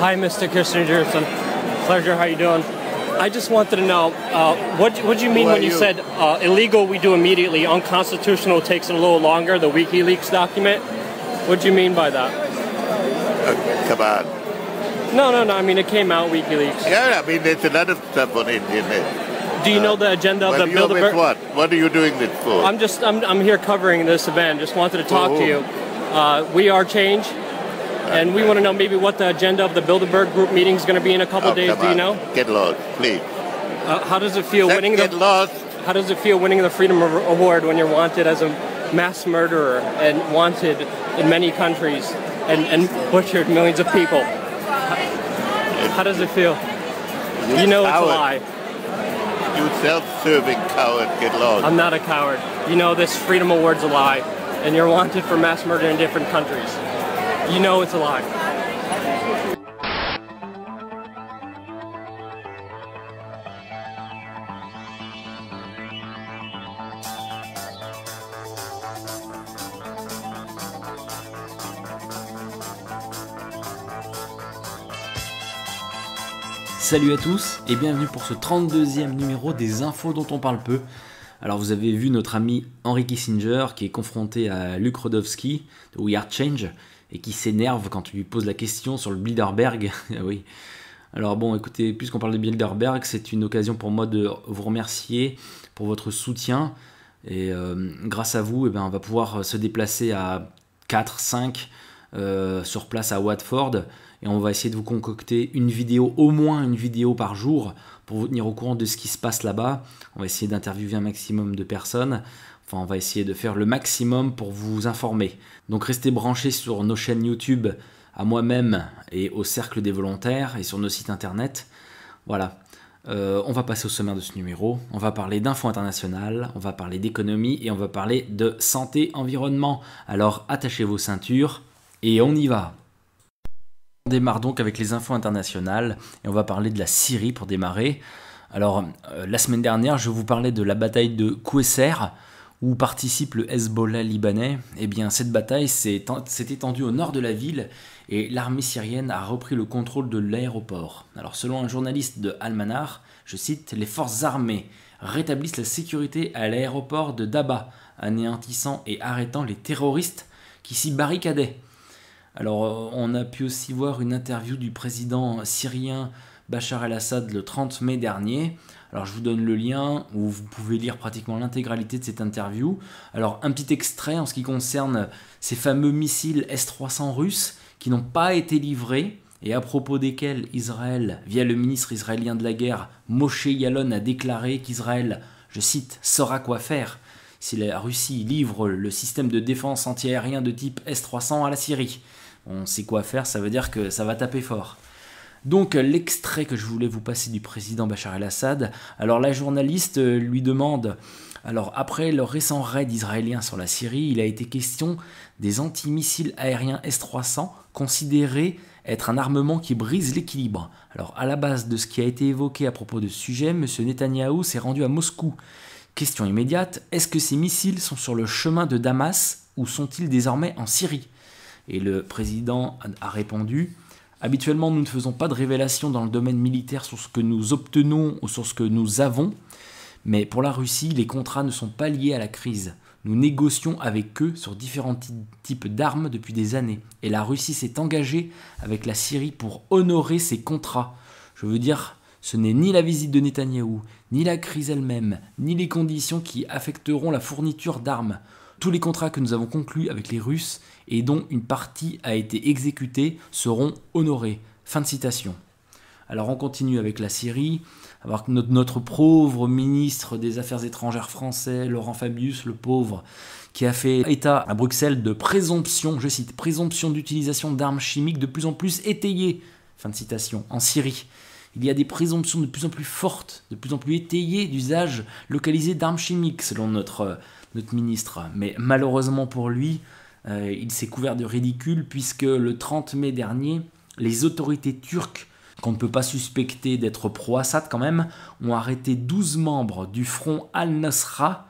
Hi, Mr. Kissinger. It's a pleasure. How you doing? I just wanted to know, what do you mean when you said illegal we do immediately, unconstitutional takes a little longer, the WikiLeaks document? What do you mean by that? Come on. No, I mean, it came out, WikiLeaks. Yeah, I mean, there's a lot of stuff on it. Do you know the agenda of the Bilderberg? What? What are you doing this for? I'm here covering this event. Just wanted to talk to you. We are change. And we want to know maybe what the agenda of the Bilderberg Group meeting is going to be in a couple days. Do you know? Get lost, please. How does it feel winning Get lost. How does it feel winning the Freedom Award when you're wanted as a mass murderer and wanted in many countries and butchered millions of people? How does it feel? You know it's a lie. You self-serving coward, get lost. I'm not a coward. You know this Freedom Award's a lie, and you're wanted for mass murder in different countries. You know it's a lie. Salut à tous et bienvenue pour ce 32e numéro des infos dont on parle peu. Alors vous avez vu notre ami Henry Kissinger qui est confronté à Luc Rudkowski de We Are Change et qui s'énerve quand tu lui poses la question sur le Bilderberg. Oui. Alors bon, écoutez, puisqu'on parle de Bilderberg, c'est une occasion pour moi de vous remercier pour votre soutien. Et grâce à vous, on va pouvoir se déplacer à 4-5 sur place à Watford. Et on va essayer de vous concocter une vidéo, au moins une vidéo par jour, pour vous tenir au courant de ce qui se passe là-bas. On va essayer d'interviewer un maximum de personnes. Enfin, on va essayer de faire le maximum pour vous informer. Donc restez branchés sur nos chaînes YouTube, à moi-même et au Cercle des Volontaires, et sur nos sites internet. Voilà. On va passer au sommaire de ce numéro. On va parler d'infos internationales, on va parler d'économie et on va parler de santé, environnement. Alors attachez vos ceintures et on y va. On démarre donc avec les infos internationales et on va parler de la Syrie pour démarrer. Alors, la semaine dernière, je vous parlais de la bataille de Qusair où participe le Hezbollah libanais. Eh bien, cette bataille s'est étendue au nord de la ville et l'armée syrienne a repris le contrôle de l'aéroport. Alors, selon un journaliste de Al-Manar, je cite, « Les forces armées rétablissent la sécurité à l'aéroport de Daba, anéantissant et arrêtant les terroristes qui s'y barricadaient. » Alors, on a pu aussi voir une interview du président syrien Bachar el-Assad le 30 mai dernier. Alors, je vous donne le lien où vous pouvez lire pratiquement l'intégralité de cette interview. Alors, un petit extrait en ce qui concerne ces fameux missiles S-300 russes qui n'ont pas été livrés et à propos desquels Israël, via le ministre israélien de la guerre, Moshe Yaalon, a déclaré qu'Israël, je cite, saura quoi faire si la Russie livre le système de défense antiaérien de type S-300 à la Syrie. On sait quoi faire, ça veut dire que ça va taper fort. Donc l'extrait que je voulais vous passer du président Bachar el-Assad, alors la journaliste lui demande, alors après le récent raid israélien sur la Syrie, il a été question des antimissiles aériens S-300 considérés être un armement qui brise l'équilibre. Alors à la base de ce qui a été évoqué à propos de ce sujet, M. Netanyahou s'est rendu à Moscou. Question immédiate, est-ce que ces missiles sont sur le chemin de Damas ou sont-ils désormais en Syrie ? Et le président a répondu « Habituellement, nous ne faisons pas de révélations dans le domaine militaire sur ce que nous obtenons ou sur ce que nous avons, mais pour la Russie, les contrats ne sont pas liés à la crise. Nous négocions avec eux sur différents types d'armes depuis des années, et la Russie s'est engagée avec la Syrie pour honorer ces contrats. Je veux dire, ce n'est ni la visite de Netanyahou, ni la crise elle-même, ni les conditions qui affecteront la fourniture d'armes. Tous les contrats que nous avons conclus avec les Russes et dont une partie a été exécutée seront honorés. » Fin de citation. Alors on continue avec la Syrie, alors notre pauvre ministre des Affaires étrangères français, Laurent Fabius, le pauvre, qui a fait état à Bruxelles de présomption, je cite, présomption d'utilisation d'armes chimiques de plus en plus étayées. Fin de citation. En Syrie, il y a des présomptions de plus en plus fortes, de plus en plus étayées d'usage localisé d'armes chimiques, selon notre ministre. Mais malheureusement pour lui, il s'est couvert de ridicule puisque le 30 mai dernier, les autorités turques, qu'on ne peut pas suspecter d'être pro-Assad quand même, ont arrêté 12 membres du front Al-Nosra,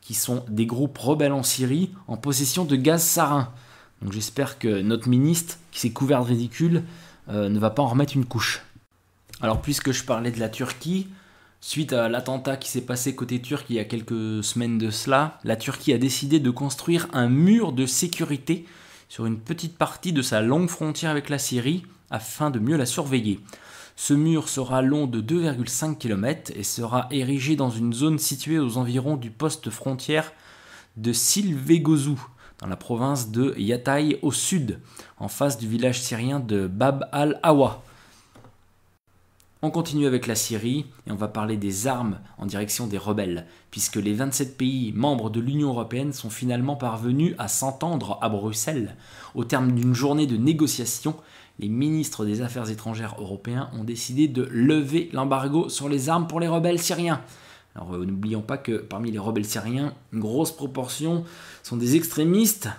qui sont des groupes rebelles en Syrie, en possession de gaz sarin. Donc j'espère que notre ministre, qui s'est couvert de ridicule, ne va pas en remettre une couche. Alors puisque je parlais de la Turquie, suite à l'attentat qui s'est passé côté turc il y a quelques semaines de cela, la Turquie a décidé de construire un mur de sécurité sur une petite partie de sa longue frontière avec la Syrie afin de mieux la surveiller. Ce mur sera long de 2,5 km et sera érigé dans une zone située aux environs du poste frontière de Silvegozu, dans la province de Yatay au sud, en face du village syrien de Bab al-Awa. On continue avec la Syrie et on va parler des armes en direction des rebelles, puisque les 27 pays membres de l'Union européenne sont finalement parvenus à s'entendre à Bruxelles. Au terme d'une journée de négociations, les ministres des Affaires étrangères européens ont décidé de lever l'embargo sur les armes pour les rebelles syriens. Alors n'oublions pas que parmi les rebelles syriens, une grosse proportion sont des extrémistes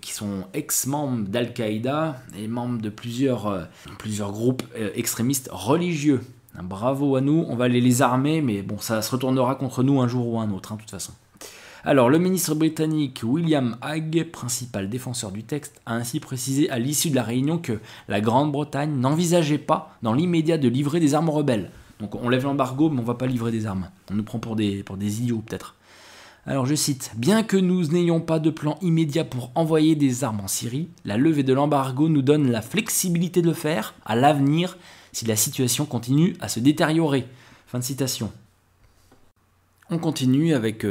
qui sont ex-membres d'Al-Qaïda et membres de plusieurs groupes extrémistes religieux. Bravo à nous, on va aller les armer, mais bon, ça se retournera contre nous un jour ou un autre, de toute façon. Alors, le ministre britannique William Hague, principal défenseur du texte, a ainsi précisé à l'issue de la réunion que la Grande-Bretagne n'envisageait pas dans l'immédiat de livrer des armes aux rebelles. Donc on lève l'embargo, mais on ne va pas livrer des armes. On nous prend pour des idiots, peut-être. Alors je cite, « Bien que nous n'ayons pas de plan immédiat pour envoyer des armes en Syrie, la levée de l'embargo nous donne la flexibilité de le faire à l'avenir si la situation continue à se détériorer. » Fin de citation. On continue avec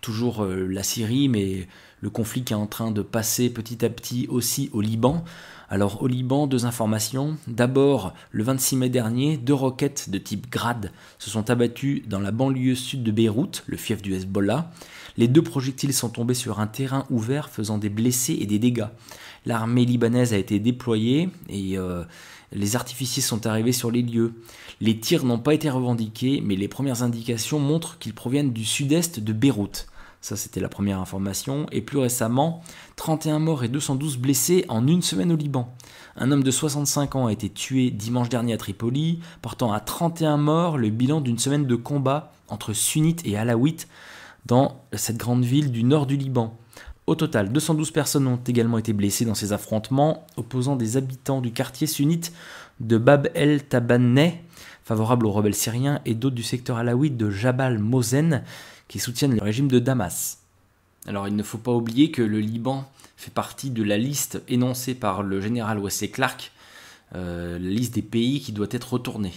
toujours la Syrie, mais le conflit qui est en train de passer petit à petit aussi au Liban. Alors au Liban, 2 informations. D'abord, le 26 mai dernier, 2 roquettes de type Grad se sont abattues dans la banlieue sud de Beyrouth, le fief du Hezbollah. Les 2 projectiles sont tombés sur un terrain ouvert faisant des blessés et des dégâts. L'armée libanaise a été déployée et les artificiers sont arrivés sur les lieux. Les tirs n'ont pas été revendiqués, mais les premières indications montrent qu'ils proviennent du sud-est de Beyrouth. Ça, c'était la première information. Et plus récemment, 31 morts et 212 blessés en une semaine au Liban. Un homme de 65 ans a été tué dimanche dernier à Tripoli, portant à 31 morts le bilan d'une semaine de combat entre sunnites et alaouites dans cette grande ville du nord du Liban. Au total, 212 personnes ont également été blessées dans ces affrontements, opposant des habitants du quartier sunnite de Bab el-Tabaneh, favorable aux rebelles syriens, et d'autres du secteur alaouite de Jabal Mozen, qui soutiennent le régime de Damas. Alors il ne faut pas oublier que le Liban fait partie de la liste énoncée par le général Wesley Clark, la liste des pays qui doit être retournée.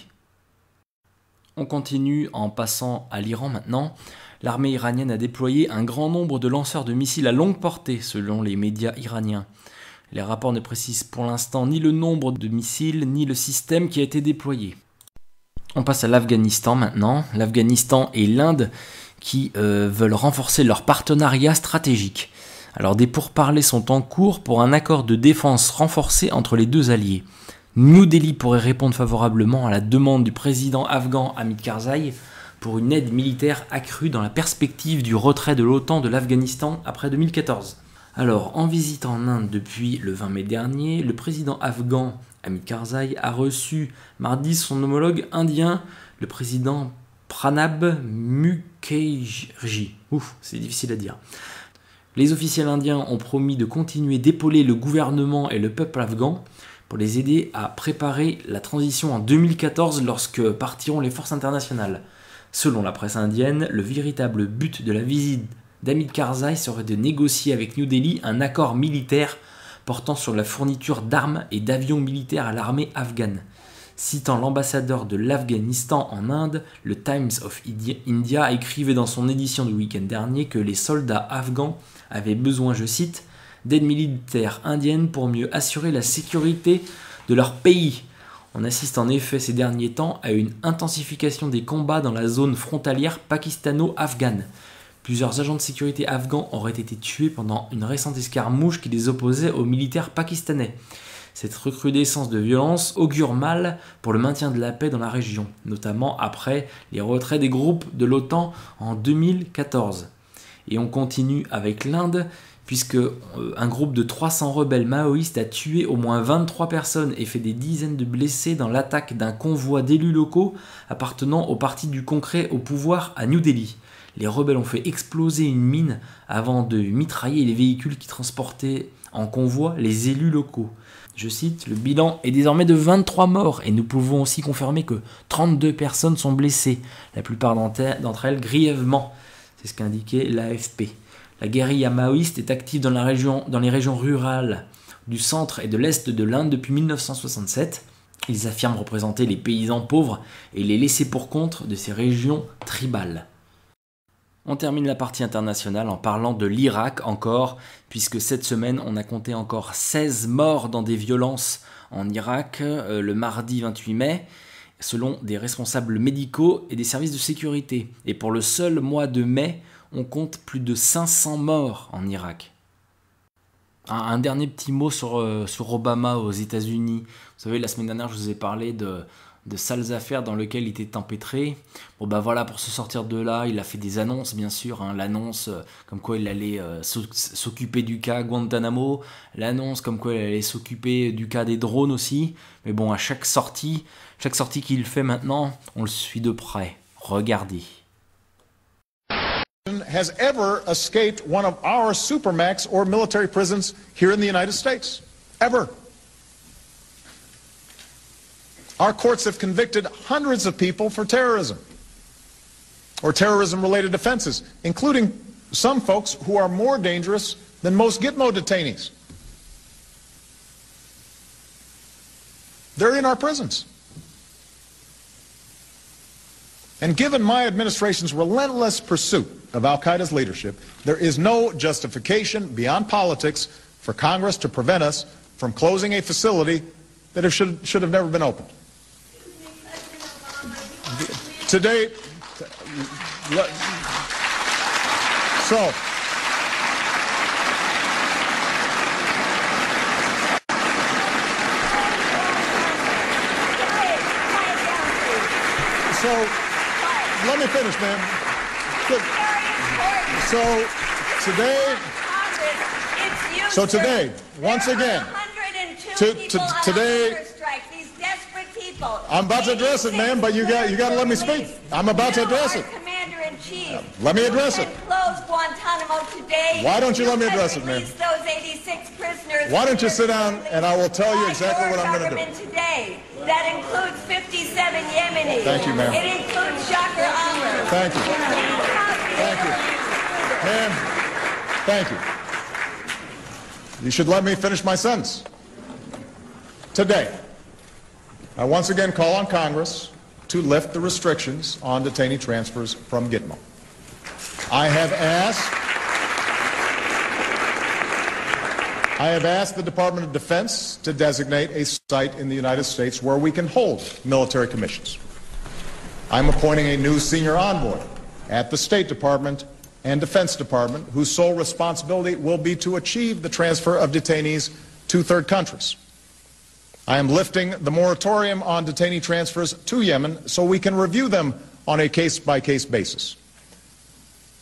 On continue en passant à l'Iran maintenant. L'armée iranienne a déployé un grand nombre de lanceurs de missiles à longue portée, selon les médias iraniens. Les rapports ne précisent pour l'instant ni le nombre de missiles, ni le système qui a été déployé. On passe à l'Afghanistan maintenant. L'Afghanistan et l'Inde qui veulent renforcer leur partenariat stratégique. Alors des pourparlers sont en cours pour un accord de défense renforcé entre les 2 alliés. New Delhi pourrait répondre favorablement à la demande du président afghan Hamid Karzai pour une aide militaire accrue dans la perspective du retrait de l'OTAN de l'Afghanistan après 2014. Alors, en visite en Inde depuis le 20 mai dernier, le président afghan Hamid Karzai a reçu mardi son homologue indien, le président Pranab Mukherjee. Ouf, c'est difficile à dire. Les officiels indiens ont promis de continuer d'épauler le gouvernement et le peuple afghan pour les aider à préparer la transition en 2014 lorsque partiront les forces internationales. Selon la presse indienne, le véritable but de la visite d'Hamid Karzai serait de négocier avec New Delhi un accord militaire portant sur la fourniture d'armes et d'avions militaires à l'armée afghane. Citant l'ambassadeur de l'Afghanistan en Inde, le Times of India écrivait dans son édition du week-end dernier que les soldats afghans avaient besoin, je cite, d'aide militaire indienne pour mieux assurer la sécurité de leur pays. On assiste en effet ces derniers temps à une intensification des combats dans la zone frontalière pakistano-afghane. Plusieurs agents de sécurité afghans auraient été tués pendant une récente escarmouche qui les opposait aux militaires pakistanais. Cette recrudescence de violence augure mal pour le maintien de la paix dans la région, notamment après les retraits des groupes de l'OTAN en 2014. Et on continue avec l'Inde, puisque un groupe de 300 rebelles maoïstes a tué au moins 23 personnes et fait des dizaines de blessés dans l'attaque d'un convoi d'élus locaux appartenant au parti du concret au pouvoir à New Delhi. Les rebelles ont fait exploser une mine avant de mitrailler les véhicules qui transportaient en convoi les élus locaux. Je cite, « Le bilan est désormais de 23 morts et nous pouvons aussi confirmer que 32 personnes sont blessées, la plupart d'entre elles grièvement. » C'est ce qu'indiquait l'AFP. La guérilla maoïste est active dans les régions rurales du centre et de l'est de l'Inde depuis 1967. Ils affirment représenter les paysans pauvres et les laissés pour compte de ces régions tribales. On termine la partie internationale en parlant de l'Irak encore, puisque cette semaine on a compté encore 16 morts dans des violences en Irak le mardi 28 mai, selon des responsables médicaux et des services de sécurité. Et pour le seul mois de mai, on compte plus de 500 morts en Irak. Un dernier petit mot sur Obama aux États-Unis. Vous savez, la semaine dernière, je vous ai parlé de sales affaires dans lesquelles il était empêtré. Bon bah voilà, pour se sortir de là, il a fait des annonces, bien sûr. L'annonce comme quoi il allait s'occuper du cas Guantanamo. L'annonce comme quoi il allait s'occuper du cas des drones aussi. Mais bon, à chaque sortie qu'il fait maintenant, on le suit de près. Regardez. Has ever escaped one of our supermax or military prisons here in the United States. Ever. Our courts have convicted hundreds of people for terrorism or terrorism-related offenses, including some folks who are more dangerous than most Gitmo detainees. They're in our prisons. And given my administration's relentless pursuit of al-Qaeda's leadership, there is no justification beyond politics for Congress to prevent us from closing a facility that should have never been opened. Today, so let me finish, ma'am. So today, once again, today, I'm about to address it, ma'am, but you got to let me speak. I'm about to address it. Let me address it. Why don't you let me address it, ma'am? Why don't you sit down and I will tell you exactly what I'm going to do. That includes 57 Yemenis. Thank you, ma'am. It includes Shakir Amr. Thank you. Thank you. Ma'am, thank you. You should let me finish my sentence. Today, I once again call on Congress to lift the restrictions on detainee transfers from Gitmo. I have asked the Department of Defense to designate a site in the United States where we can hold military commissions. I'm appointing a new senior envoy at the State Department and Defense Department whose sole responsibility will be to achieve the transfer of detainees to third countries. I am lifting the moratorium on detainee transfers to Yemen so we can review them on a case-by-case basis.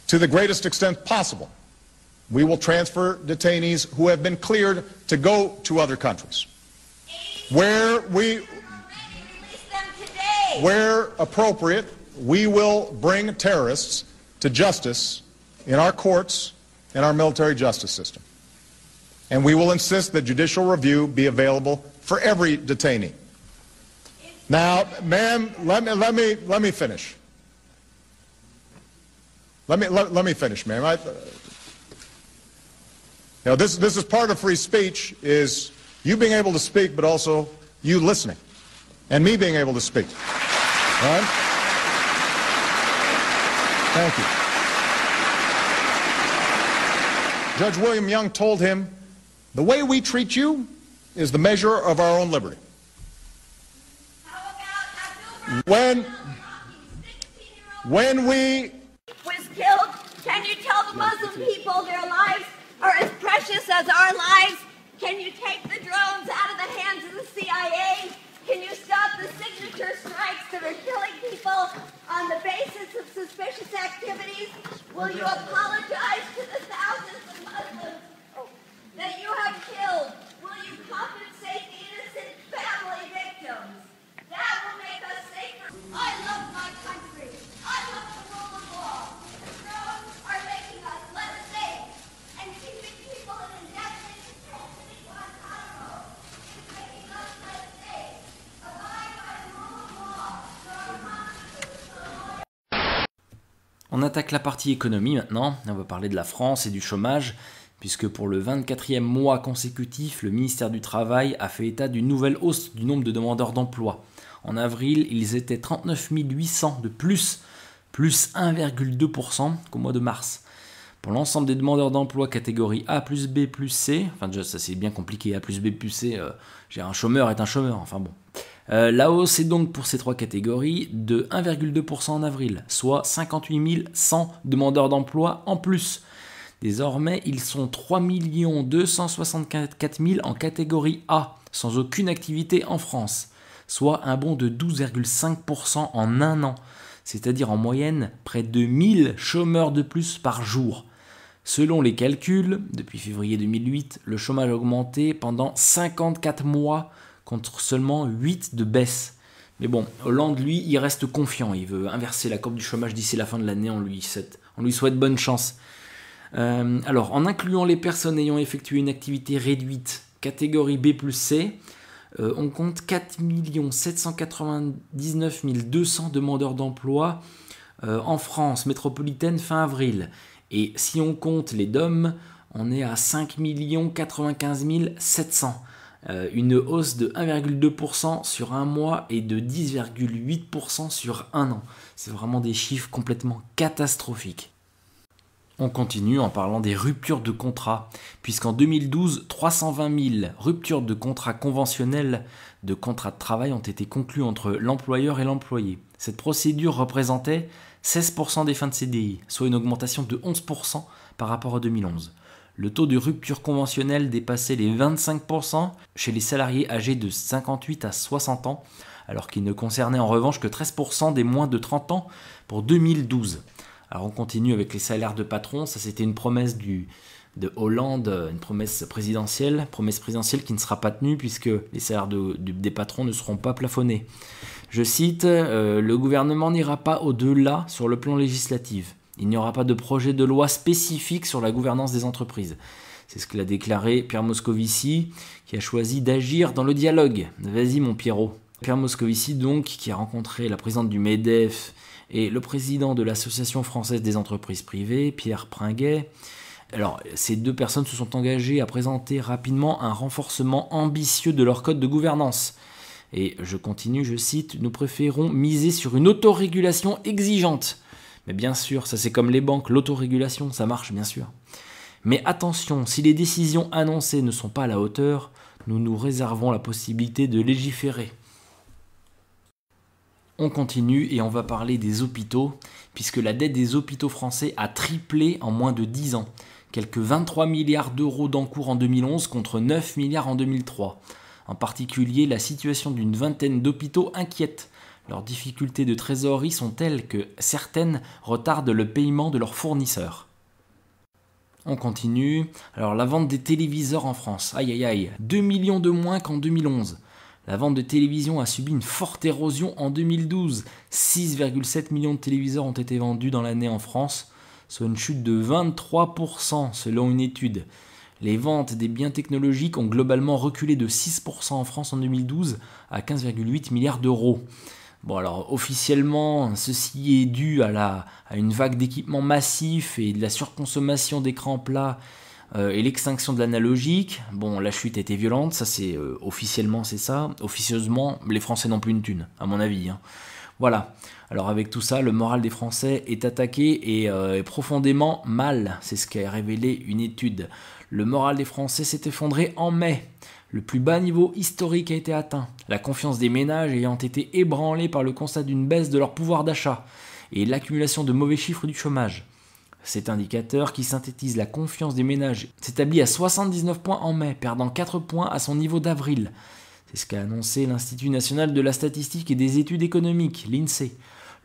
To the greatest extent possible, we will transfer detainees who have been cleared to go to other countries. Where appropriate, we will bring terrorists to justice in our courts and our military justice system. And we will insist that judicial review be available for every detainee. Now, ma'am, let me finish. Let me finish, ma'am. This is part of free speech, is you being able to speak, but also you listening, and me being able to speak. All right? Thank you. Judge William Young told him, the way we treat you is the measure of our own liberty. When we was killed, can you tell the Muslim people their lives are as precious as our lives? Can you take the drones out of the hands of the CIA? Can you stop the signature strikes that are killing people on the basis of suspicious activities? Will you apologize to the thousands of Muslims that you have killed? Will you compensate the innocent family victims? That will make us safer. I love my country. I love the rule of law. The drones are making us less safe and keeping people in indefinite detention in Guantanamo. On attaque la partie économie maintenant, on va parler de la France et du chômage, puisque pour le 24e mois consécutif, le ministère du Travail a fait état d'une nouvelle hausse du nombre de demandeurs d'emploi. En avril, ils étaient 39 800 de plus 1,2% qu'au mois de mars. Pour l'ensemble des demandeurs d'emploi catégorie A plus B plus C, enfin déjà ça c'est bien compliqué, A plus B plus C, un chômeur est un chômeur, enfin bon. La hausse est donc pour ces trois catégories de 1,2% en avril, soit 58 100 demandeurs d'emploi en plus. Désormais, ils sont 3 264 000 en catégorie A, sans aucune activité en France, soit un bond de 12,5% en un an, c'est-à-dire en moyenne près de 1000 chômeurs de plus par jour. Selon les calculs, depuis février 2008, le chômage a augmenté pendant 54 mois contre seulement 8 de baisse. Mais bon, Hollande, lui, il reste confiant. Il veut inverser la courbe du chômage d'ici la fin de l'année. On lui souhaite bonne chance. Alors, en incluant les personnes ayant effectué une activité réduite, catégorie B plus C, on compte 4 799 200 demandeurs d'emploi en France métropolitaine fin avril. Et si on compte les DOM, on est à 5 95 700. Une hausse de 1,2% sur un mois et de 10,8% sur un an. C'est vraiment des chiffres complètement catastrophiques. On continue en parlant des ruptures de contrat, puisqu'en 2012, 320 000 ruptures de contrats conventionnels de contrats de travail ont été conclues entre l'employeur et l'employé. Cette procédure représentait 16% des fins de CDI, soit une augmentation de 11% par rapport à 2011. Le taux de rupture conventionnelle dépassait les 25% chez les salariés âgés de 58 à 60 ans, alors qu'il ne concernait en revanche que 13% des moins de 30 ans pour 2012. Alors on continue avec les salaires de patrons, ça c'était une promesse de Hollande, une promesse présidentielle qui ne sera pas tenue puisque les salaires des patrons ne seront pas plafonnés. Je cite, le gouvernement n'ira pas au-delà sur le plan législatif. Il n'y aura pas de projet de loi spécifique sur la gouvernance des entreprises. C'est ce que l'a déclaré Pierre Moscovici, qui a choisi d'agir dans le dialogue. Vas-y mon Pierrot. Pierre Moscovici donc, qui a rencontré la présidente du MEDEF et le président de l'Association française des entreprises privées, Pierre Pringuet. Alors, ces deux personnes se sont engagées à présenter rapidement un renforcement ambitieux de leur code de gouvernance. Et je continue, je cite, « Nous préférons miser sur une autorégulation exigeante ». Mais bien sûr, ça c'est comme les banques, l'autorégulation, ça marche bien sûr. Mais attention, si les décisions annoncées ne sont pas à la hauteur, nous nous réservons la possibilité de légiférer. On continue et on va parler des hôpitaux, puisque la dette des hôpitaux français a triplé en moins de 10 ans. Quelques 23 milliards d'euros d'encours en 2011 contre 9 milliards en 2003. En particulier, la situation d'une vingtaine d'hôpitaux inquiète. Leurs difficultés de trésorerie sont telles que certaines retardent le paiement de leurs fournisseurs. On continue. Alors la vente des téléviseurs en France. Aïe aïe aïe. 2 millions de moins qu'en 2011. La vente de télévision a subi une forte érosion en 2012. 6,7 millions de téléviseurs ont été vendus dans l'année en France, soit une chute de 23% selon une étude. Les ventes des biens technologiques ont globalement reculé de 6% en France en 2012 à 15,8 milliards d'euros. Bon alors officiellement ceci est dû à une vague d'équipements massifs et de la surconsommation d'écrans plats et l'extinction de l'analogique. Bon la chute a été violente, ça c'est officiellement c'est ça. Officieusement les Français n'ont plus une thune à mon avis. Voilà, alors avec tout ça le moral des Français est attaqué et est profondément mal, c'est ce qu'a révélé une étude. Le moral des Français s'est effondré en mai. Le plus bas niveau historique a été atteint, la confiance des ménages ayant été ébranlée par le constat d'une baisse de leur pouvoir d'achat et l'accumulation de mauvais chiffres du chômage. Cet indicateur, qui synthétise la confiance des ménages, s'établit à 79 points en mai, perdant 4 points à son niveau d'avril. C'est ce qu'a annoncé l'Institut national de la statistique et des études économiques, l'INSEE.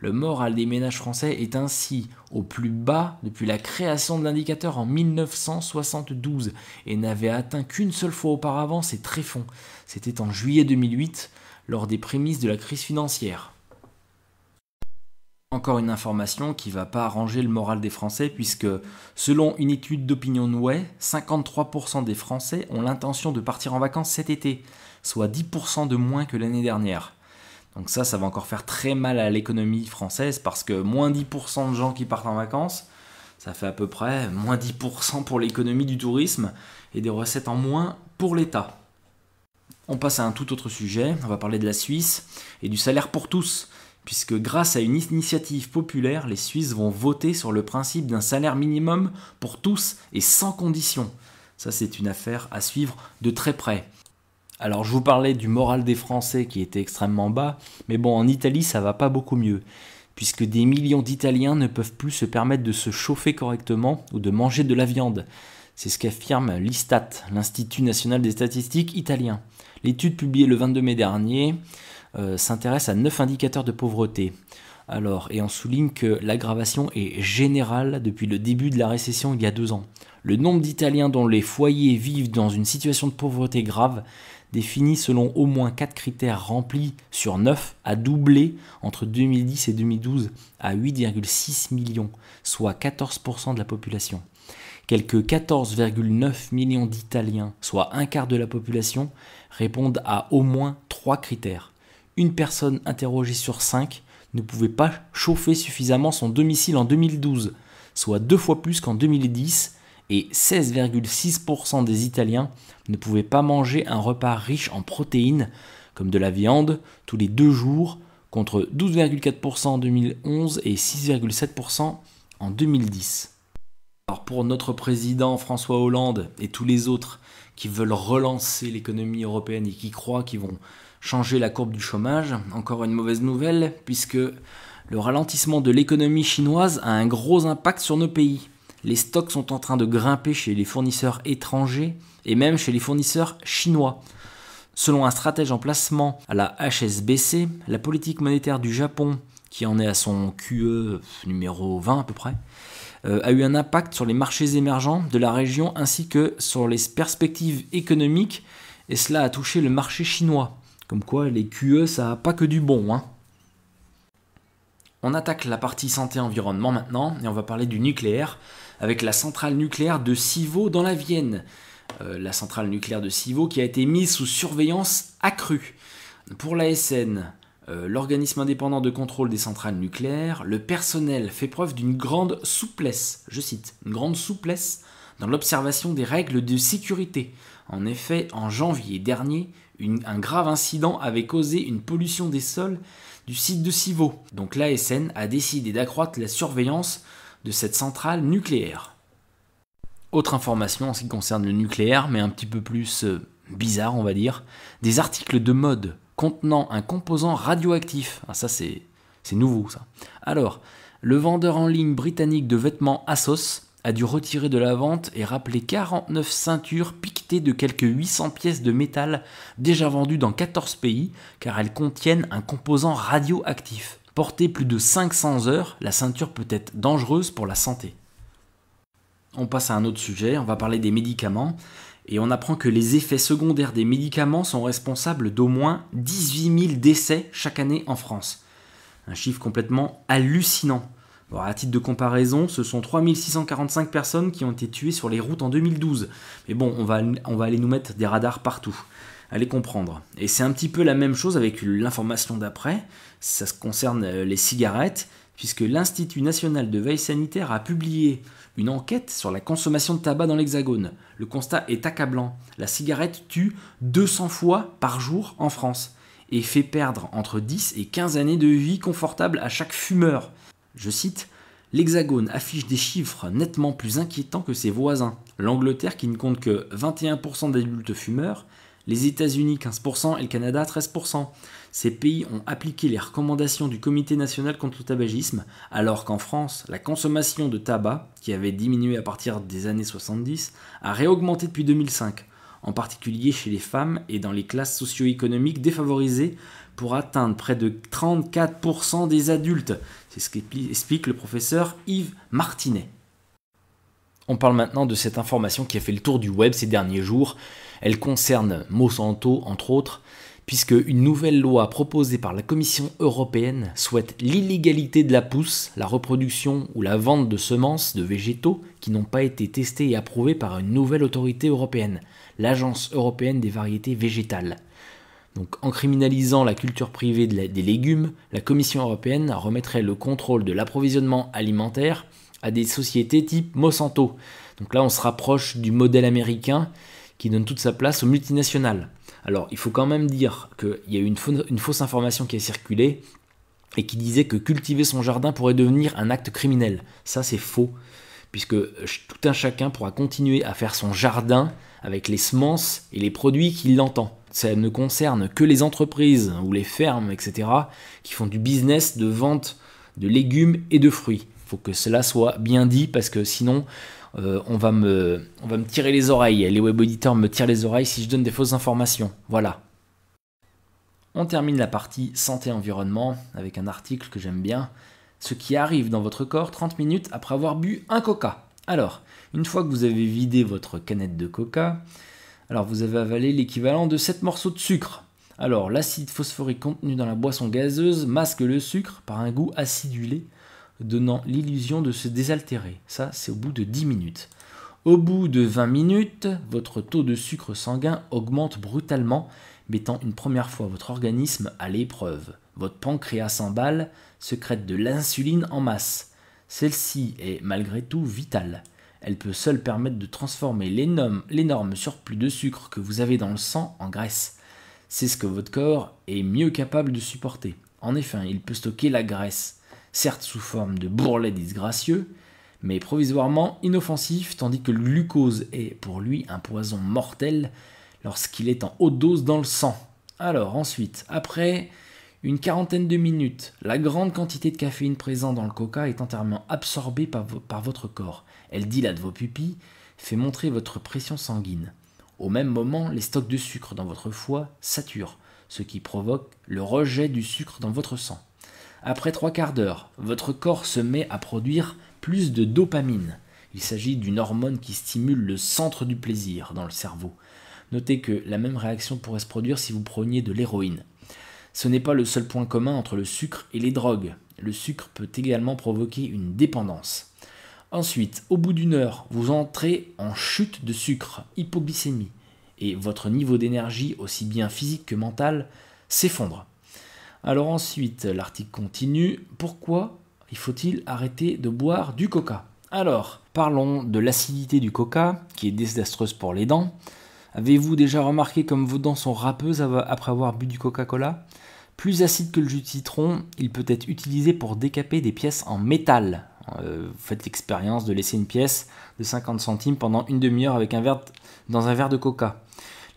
Le moral des ménages français est ainsi au plus bas depuis la création de l'indicateur en 1972 et n'avait atteint qu'une seule fois auparavant ses tréfonds. C'était en juillet 2008, lors des prémices de la crise financière. Encore une information qui ne va pas arranger le moral des Français puisque, selon une étude d'OpinionWay, 53% des Français ont l'intention de partir en vacances cet été, soit 10% de moins que l'année dernière. Donc ça va encore faire très mal à l'économie française parce que moins 10% de gens qui partent en vacances, ça fait à peu près moins 10% pour l'économie du tourisme et des recettes en moins pour l'État. On passe à un tout autre sujet, on va parler de la Suisse et du salaire pour tous, puisque grâce à une initiative populaire, les Suisses vont voter sur le principe d'un salaire minimum pour tous et sans condition. Ça, c'est une affaire à suivre de très près. Alors, je vous parlais du moral des Français qui était extrêmement bas, mais bon, en Italie, ça va pas beaucoup mieux, puisque des millions d'Italiens ne peuvent plus se permettre de se chauffer correctement ou de manger de la viande. C'est ce qu'affirme l'Istat, l'Institut national des statistiques italien. L'étude publiée le 22 mai dernier s'intéresse à 9 indicateurs de pauvreté. Alors, et on souligne que l'aggravation est générale depuis le début de la récession il y a 2 ans. Le nombre d'Italiens dont les foyers vivent dans une situation de pauvreté grave, défini selon au moins 4 critères remplis sur 9, a doublé entre 2010 et 2012 à 8,6 millions, soit 14% de la population. Quelques 14,9 millions d'Italiens, soit un quart de la population, répondent à au moins 3 critères. Une personne interrogée sur 5 ne pouvait pas chauffer suffisamment son domicile en 2012, soit 2 fois plus qu'en 2010, et 16,6% des Italiens ne pouvaient pas manger un repas riche en protéines, comme de la viande, tous les 2 jours, contre 12,4% en 2011 et 6,7% en 2010. Alors pour notre président François Hollande et tous les autres qui veulent relancer l'économie européenne et qui croient qu'ils vont changer la courbe du chômage, encore une mauvaise nouvelle, puisque le ralentissement de l'économie chinoise a un gros impact sur nos pays. Les stocks sont en train de grimper chez les fournisseurs étrangers et même chez les fournisseurs chinois. Selon un stratège en placement à la HSBC, la politique monétaire du Japon, qui en est à son QE numéro 20 à peu près, a eu un impact sur les marchés émergents de la région ainsi que sur les perspectives économiques, et cela a touché le marché chinois. Comme quoi les QE ça n'a pas que du bon, hein. On attaque la partie santé-environnement maintenant, et on va parler du nucléaire, avec la centrale nucléaire de Civaux dans la Vienne. La centrale nucléaire de Civaux qui a été mise sous surveillance accrue. Pour l'ASN, l'organisme indépendant de contrôle des centrales nucléaires, le personnel fait preuve d'une grande souplesse, je cite, une grande souplesse dans l'observation des règles de sécurité. En effet, en janvier dernier, un grave incident avait causé une pollution des sols du site de Civaux. Donc l'ASN a décidé d'accroître la surveillance de cette centrale nucléaire. Autre information en ce qui concerne le nucléaire, mais un petit peu plus bizarre on va dire, des articles de mode contenant un composant radioactif. Ah ça c'est nouveau ça. Alors, le vendeur en ligne britannique de vêtements Asos a dû retirer de la vente et rappeler 49 ceintures piquetées de quelques 800 pièces de métal déjà vendues dans 14 pays car elles contiennent un composant radioactif. Portée plus de 500 heures, la ceinture peut être dangereuse pour la santé. On passe à un autre sujet, on va parler des médicaments et on apprend que les effets secondaires des médicaments sont responsables d'au moins 18 000 décès chaque année en France. Un chiffre complètement hallucinant. Bon, à titre de comparaison, ce sont 3645 personnes qui ont été tuées sur les routes en 2012. Mais bon, on va aller nous mettre des radars partout. Allez comprendre. Et c'est un petit peu la même chose avec l'information d'après. Ça se concerne les cigarettes, puisque l'Institut national de veille sanitaire a publié une enquête sur la consommation de tabac dans l'Hexagone. Le constat est accablant. La cigarette tue 200 fois par jour en France et fait perdre entre 10 et 15 années de vie confortable à chaque fumeur. Je cite, « L'Hexagone affiche des chiffres nettement plus inquiétants que ses voisins. L'Angleterre qui ne compte que 21% d'adultes fumeurs, les États-Unis 15% et le Canada 13%. Ces pays ont appliqué les recommandations du Comité national contre le tabagisme, alors qu'en France, la consommation de tabac, qui avait diminué à partir des années 70, a réaugmenté depuis 2005, en particulier chez les femmes et dans les classes socio-économiques défavorisées, pour atteindre près de 34% des adultes. » C'est ce qu'explique le professeur Yves Martinet. On parle maintenant de cette information qui a fait le tour du web ces derniers jours. Elle concerne Monsanto, entre autres, puisque une nouvelle loi proposée par la Commission européenne souhaite l'illégalité de la pousse, la reproduction ou la vente de semences de végétaux qui n'ont pas été testées et approuvées par une nouvelle autorité européenne, l'Agence européenne des variétés végétales. Donc, en criminalisant la culture privée des légumes, la Commission européenne remettrait le contrôle de l'approvisionnement alimentaire à des sociétés type Monsanto. Donc là, on se rapproche du modèle américain qui donne toute sa place aux multinationales. Alors, il faut quand même dire qu'il y a eu une fausse information qui a circulé et qui disait que cultiver son jardin pourrait devenir un acte criminel. Ça, c'est faux, puisque tout un chacun pourra continuer à faire son jardin avec les semences et les produits qu'il entend. Ça ne concerne que les entreprises ou les fermes, etc., qui font du business de vente de légumes et de fruits. Il faut que cela soit bien dit, parce que sinon, on va me tirer les oreilles. Les web auditeurs me tirent les oreilles si je donne des fausses informations. Voilà. On termine la partie santé-environnement avec un article que j'aime bien. Ce qui arrive dans votre corps 30 minutes après avoir bu un coca. Alors, une fois que vous avez vidé votre canette de coca, alors vous avez avalé l'équivalent de 7 morceaux de sucre. Alors, l'acide phosphorique contenu dans la boisson gazeuse masque le sucre par un goût acidulé, donnant l'illusion de se désaltérer. Ça, c'est au bout de 10 minutes. Au bout de 20 minutes, votre taux de sucre sanguin augmente brutalement, mettant une première fois votre organisme à l'épreuve. Votre pancréas s'emballe, sécrète de l'insuline en masse. Celle-ci est malgré tout vitale. Elle peut seule permettre de transformer l'énorme surplus de sucre que vous avez dans le sang en graisse. C'est ce que votre corps est mieux capable de supporter. En effet, il peut stocker la graisse, certes sous forme de bourrelets disgracieux, mais provisoirement inoffensif, tandis que le glucose est pour lui un poison mortel lorsqu'il est en haute dose dans le sang. Alors ensuite, après une quarantaine de minutes, la grande quantité de caféine présente dans le coca est entièrement absorbée par votre corps. Elle dilate vos pupilles, fait monter votre pression sanguine. Au même moment, les stocks de sucre dans votre foie saturent, ce qui provoque le rejet du sucre dans votre sang. Après 3 quarts d'heure, votre corps se met à produire plus de dopamine. Il s'agit d'une hormone qui stimule le centre du plaisir dans le cerveau. Notez que la même réaction pourrait se produire si vous preniez de l'héroïne. Ce n'est pas le seul point commun entre le sucre et les drogues. Le sucre peut également provoquer une dépendance. Ensuite, au bout d'une heure, vous entrez en chute de sucre, hypoglycémie, et votre niveau d'énergie, aussi bien physique que mental, s'effondre. Alors ensuite, l'article continue. Pourquoi faut-il arrêter de boire du coca? Alors, parlons de l'acidité du coca, qui est désastreuse pour les dents. Avez-vous déjà remarqué comme vos dents sont râpeuses après avoir bu du Coca-Cola? Plus acide que le jus de citron, il peut être utilisé pour décaper des pièces en métal. Faites l'expérience de laisser une pièce de 50 centimes pendant une demi-heure dans un verre de coca.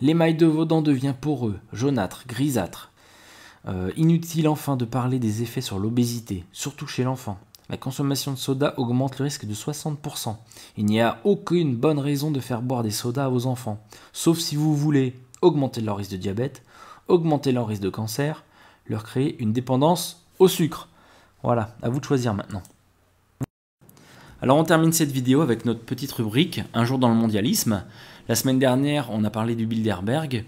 L'émail de vos dents devient poreux, jaunâtre, grisâtre. Inutile enfin de parler des effets sur l'obésité, surtout chez l'enfant. La consommation de soda augmente le risque de 60%. Il n'y a aucune bonne raison de faire boire des sodas à vos enfants, sauf si vous voulez augmenter leur risque de diabète, augmenter leur risque de cancer, leur créer une dépendance au sucre. Voilà, à vous de choisir maintenant. Alors on termine cette vidéo avec notre petite rubrique « Un jour dans le mondialisme ». La semaine dernière, on a parlé du Bilderberg.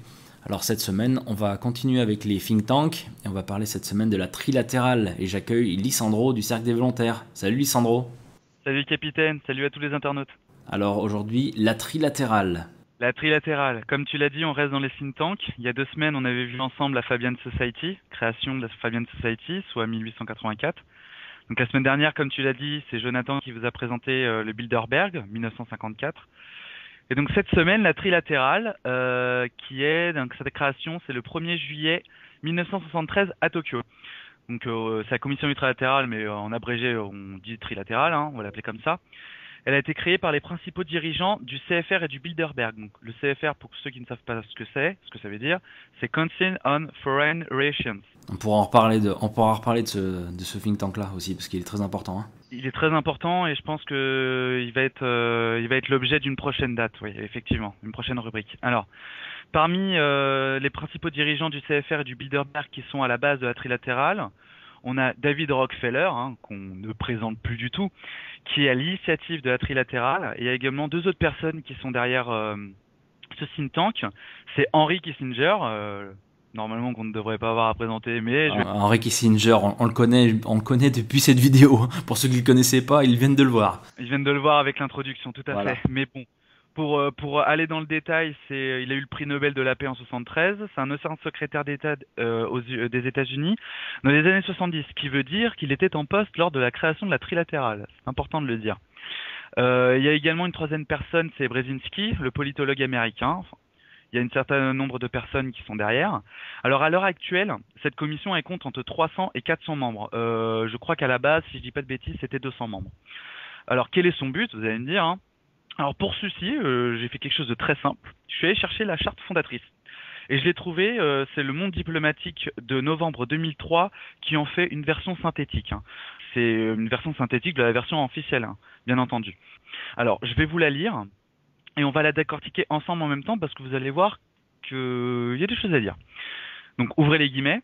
Alors cette semaine, on va continuer avec les think tanks et on va parler cette semaine de la trilatérale. Et j'accueille Lisandro du Cercle des Volontaires. Salut Lisandro. Salut capitaine, salut à tous les internautes. Alors aujourd'hui, la trilatérale. La trilatérale, comme tu l'as dit, on reste dans les think tanks. Il y a 2 semaines, on avait vu ensemble la Fabian Society, création de la Fabian Society, soit 1884. Donc la semaine dernière, comme tu l'as dit, c'est Jonathan qui vous a présenté le Bilderberg, 1954. Et donc cette semaine, la trilatérale, qui est, donc cette création, c'est le 1er juillet 1973 à Tokyo. Donc c'est la commission multilatérale, mais en abrégé, on dit trilatérale, hein, on va l'appeler comme ça. Elle a été créée par les principaux dirigeants du CFR et du Bilderberg. Donc, le CFR, pour ceux qui ne savent pas ce que ça veut dire, c'est Council on Foreign Relations. On pourra en reparler de ce think tank-là aussi, parce qu'il est très important. Hein. Il est très important et je pense qu'il va être l'objet d'une prochaine date, oui, effectivement, une prochaine rubrique. Alors, parmi les principaux dirigeants du CFR et du Bilderberg qui sont à la base de la trilatérale, on a David Rockefeller, hein, qu'on ne présente plus du tout, qui est à l'initiative de la trilatérale. Et il y a également 2 autres personnes qui sont derrière ce think tank. C'est Henry Kissinger, normalement qu'on ne devrait pas avoir à présenter, mais... Henry Kissinger, on le connaît depuis cette vidéo. Pour ceux qui ne le connaissaient pas, ils viennent de le voir. Ils viennent de le voir avec l'introduction, tout à fait. Mais bon, Pour aller dans le détail, il a eu le prix Nobel de la paix en 73. C'est un ancien secrétaire d'État des États-Unis dans les années 70, ce qui veut dire qu'il était en poste lors de la création de la trilatérale. C'est important de le dire. Il y a également une troisième personne, c'est Brzezinski, le politologue américain. Enfin, il y a un certain nombre de personnes qui sont derrière. Alors à l'heure actuelle, cette commission elle compte entre 300 et 400 membres. Je crois qu'à la base, si je dis pas de bêtises, c'était 200 membres. Alors quel est son but? Vous allez me dire, hein. Alors pour ceci, j'ai fait quelque chose de très simple. Je suis allé chercher la charte fondatrice. Et je l'ai trouvé, c'est le Monde diplomatique de novembre 2003 qui en fait une version synthétique. Hein. C'est une version synthétique de la version officielle, hein, bien entendu. Alors, je vais vous la lire et on va la décortiquer ensemble en même temps parce que vous allez voir qu'il y a des choses à dire. Donc, ouvrez les guillemets.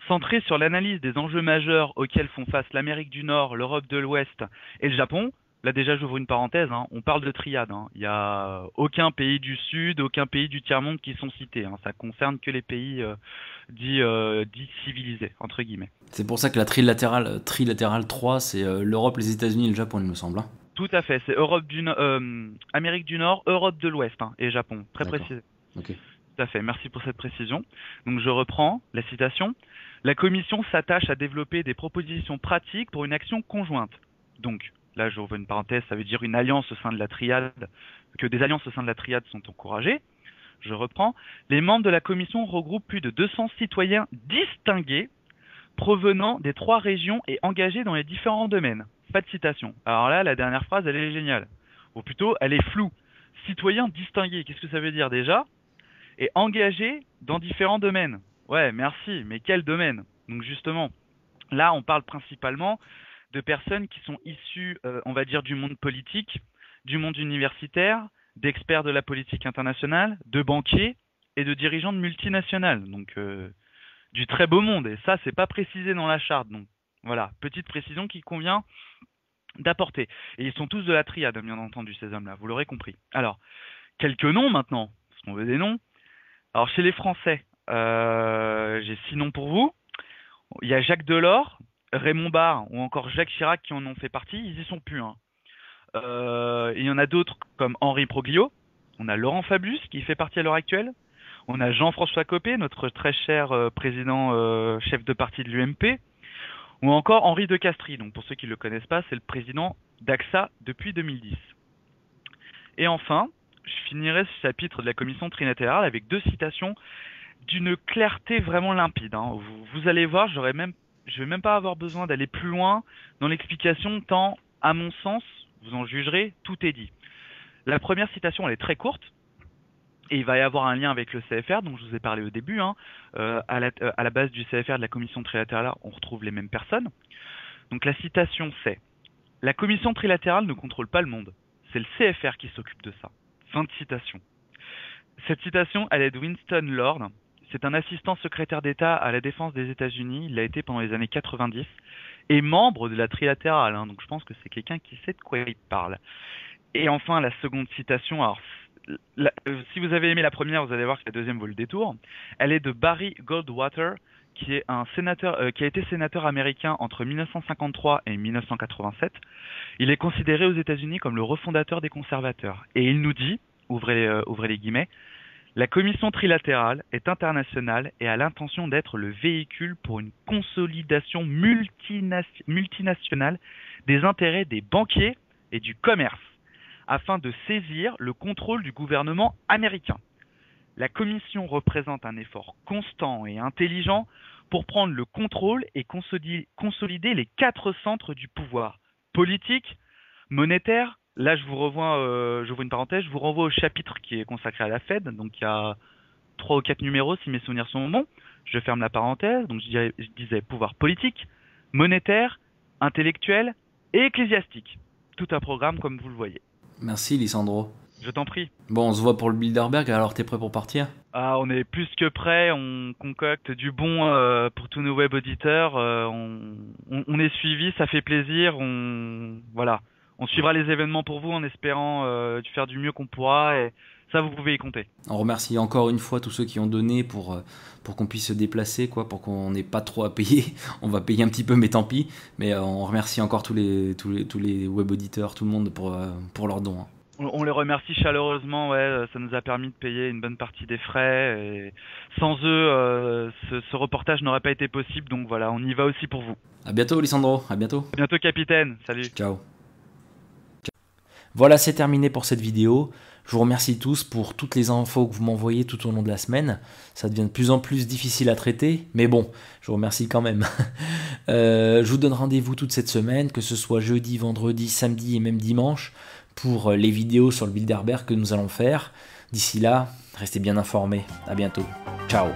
Centré sur l'analyse des enjeux majeurs auxquels font face l'Amérique du Nord, l'Europe de l'Ouest et le Japon, là déjà j'ouvre une parenthèse, hein, on parle de triade. Hein. Il n'y a aucun pays du Sud, aucun pays du tiers-monde qui sont cités. Hein. Ça concerne que les pays dits civilisés, entre guillemets. C'est pour ça que la trilatérale 3, c'est l'Europe, les États-Unis et le Japon, il me semble. Hein. Tout à fait, c'est Amérique du Nord, Europe de l'Ouest hein, et Japon, très précis. Okay. Tout à fait, merci pour cette précision. Donc je reprends la citation. La Commission s'attache à développer des propositions pratiques pour une action conjointe. Donc, là, j'ouvre une parenthèse, ça veut dire une alliance au sein de la triade, que des alliances au sein de la triade sont encouragées. Je reprends. Les membres de la Commission regroupent plus de 200 citoyens distingués provenant des 3 régions et engagés dans les différents domaines. Pas de citation. Alors là, la dernière phrase, elle est géniale. Ou plutôt, elle est floue. Citoyens distingués, qu'est-ce que ça veut dire déjà? Et engagés dans différents domaines. Ouais, merci, mais quel domaine? Donc justement, là, on parle principalement de personnes qui sont issues, on va dire, du monde politique, du monde universitaire, d'experts de la politique internationale, de banquiers et de dirigeants de multinationales. Donc, du très beau monde. Et ça, c'est pas précisé dans la charte. Donc, voilà, petite précision qui convient d'apporter. Et ils sont tous de la triade, bien entendu, ces hommes-là. Vous l'aurez compris. Alors, quelques noms maintenant, parce qu'on veut des noms. Alors, chez les Français, j'ai 6 noms pour vous. Il y a Jacques Delors, Raymond Barre ou encore Jacques Chirac qui en ont fait partie, ils y sont plus. Hein. Il y en a d'autres comme Henri Proglio, on a Laurent Fabius qui fait partie à l'heure actuelle, on a Jean-François Copé, notre très cher président chef de parti de l'UMP, ou encore Henri de Castries. Donc pour ceux qui ne le connaissent pas, c'est le président d'AXA depuis 2010. Et enfin, je finirai ce chapitre de la commission trilatérale avec 2 citations d'une clarté vraiment limpide. Hein. Vous allez voir, je vais même pas avoir besoin d'aller plus loin dans l'explication, tant, à mon sens, vous en jugerez, tout est dit. La première citation, elle est très courte, et il va y avoir un lien avec le CFR, dont je vous ai parlé au début. Hein. À la base du CFR, de la commission trilatérale, on retrouve les mêmes personnes. Donc la citation, c'est « La commission trilatérale ne contrôle pas le monde, c'est le CFR qui s'occupe de ça. » Fin de citation. Cette citation, elle est de Winston Lord. C'est un assistant secrétaire d'État à la défense des États-Unis. Il l'a été pendant les années 90 et membre de la trilatérale. Hein, donc je pense que c'est quelqu'un qui sait de quoi il parle. Et enfin, la seconde citation. Alors, si vous avez aimé la première, vous allez voir que la deuxième vaut le détour. Elle est de Barry Goldwater, qui est un sénateur, qui a été sénateur américain entre 1953 et 1987. Il est considéré aux États-Unis comme le refondateur des conservateurs. Et il nous dit, ouvrez les guillemets, la commission trilatérale est internationale et a l'intention d'être le véhicule pour une consolidation multinationale des intérêts des banquiers et du commerce, afin de saisir le contrôle du gouvernement américain. La commission représente un effort constant et intelligent pour prendre le contrôle et consolider les 4 centres du pouvoir politique, monétaire. Là, j'ouvre une parenthèse, je vous renvoie au chapitre qui est consacré à la Fed. Donc, il y a 3 ou 4 numéros, si mes souvenirs sont bons. Je ferme la parenthèse. Donc, je disais pouvoir politique, monétaire, intellectuel et ecclésiastique. Tout un programme, comme vous le voyez. Merci, Lisandro. Je t'en prie. Bon, on se voit pour le Bilderberg, alors t'es prêt pour partir? Ah, on est plus que prêt, on concocte du bon pour tous nos web auditeurs. On est suivi, ça fait plaisir. Voilà. On suivra les événements pour vous en espérant faire du mieux qu'on pourra et ça, vous pouvez y compter. On remercie encore une fois tous ceux qui ont donné pour qu'on puisse se déplacer, quoi, pour qu'on n'ait pas trop à payer. On va payer un petit peu, mais tant pis. Mais on remercie encore tous les web auditeurs, tout le monde pour leurs dons. Hein. On les remercie chaleureusement, ouais, ça nous a permis de payer une bonne partie des frais. Et sans eux, ce reportage n'aurait pas été possible, donc voilà, on y va aussi pour vous. À bientôt, Lisandro, à bientôt. À bientôt, capitaine, salut. Ciao. Voilà, c'est terminé pour cette vidéo. Je vous remercie tous pour toutes les infos que vous m'envoyez tout au long de la semaine. Ça devient de plus en plus difficile à traiter, mais bon, je vous remercie quand même. Je vous donne rendez-vous toute cette semaine, que ce soit jeudi, vendredi, samedi et même dimanche, pour les vidéos sur le Bilderberg que nous allons faire. D'ici là, restez bien informés. À bientôt. Ciao.